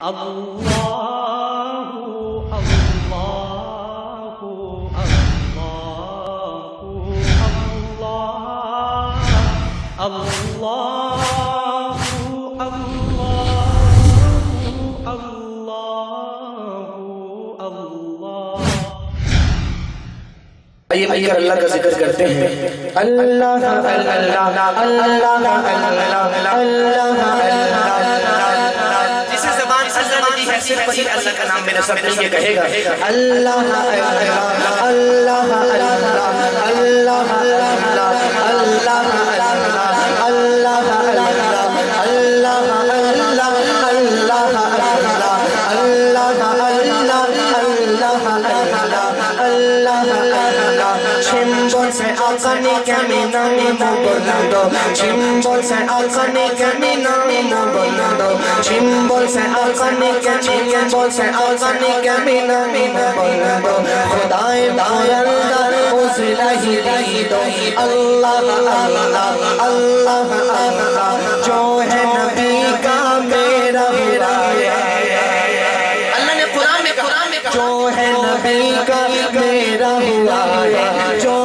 آئیے مل کر اللہ کا ذکر کرتے ہیں. اللہ اللہ اللہ. جسے زبان سے اللہ کی حیثیت پر اللہ کا نام میرے سب مل کے کہے گا. اللہ اللہ اللہ اللہ اللہ Alkani camina volando, Chimbol se alkani camina volando, Chimbol se alkani camina volando. Khudai dayandar uzilahi do, Allah Allah Allah Allah, jo hai nabi ka mera hira. Allah ne Quran mein kaha, jo hai nabi ka mera hua, jo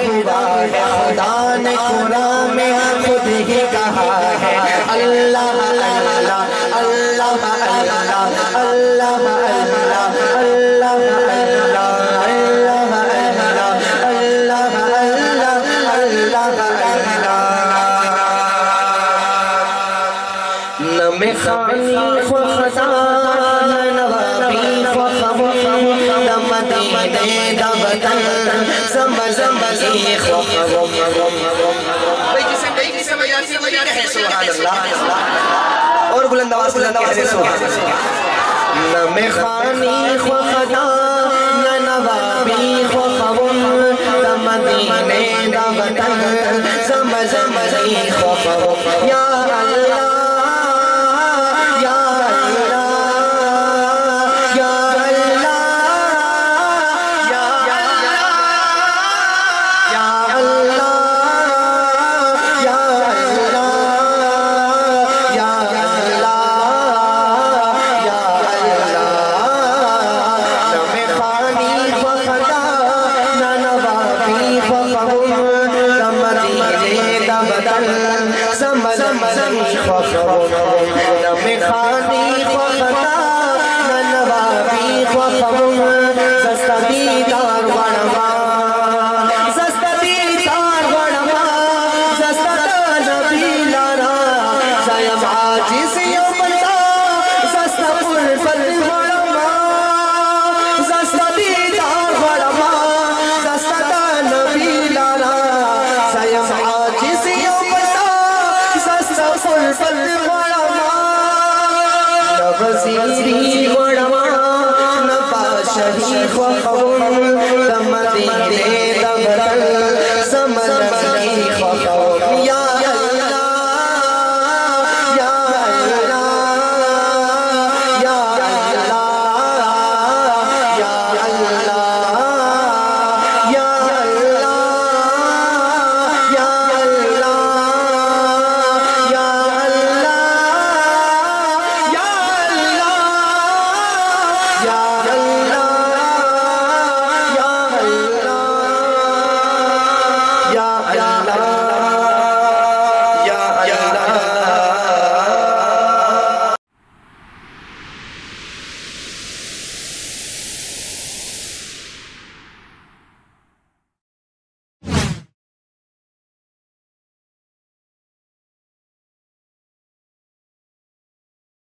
خدا نے قرآن میں خود ہی کہا ہے. اللہ اللہ اللہ اللہ اللہ اور بلند آواز کہہ سبحان اللہ. نہ میخانی خو خدا نہ نوابی خو خون نہ مدینے دا وطن زمزمی خو خون. یا اللہ یا اللہ یا اللہ یا اللہ یا وزیری غڑما نبا شہی خواہ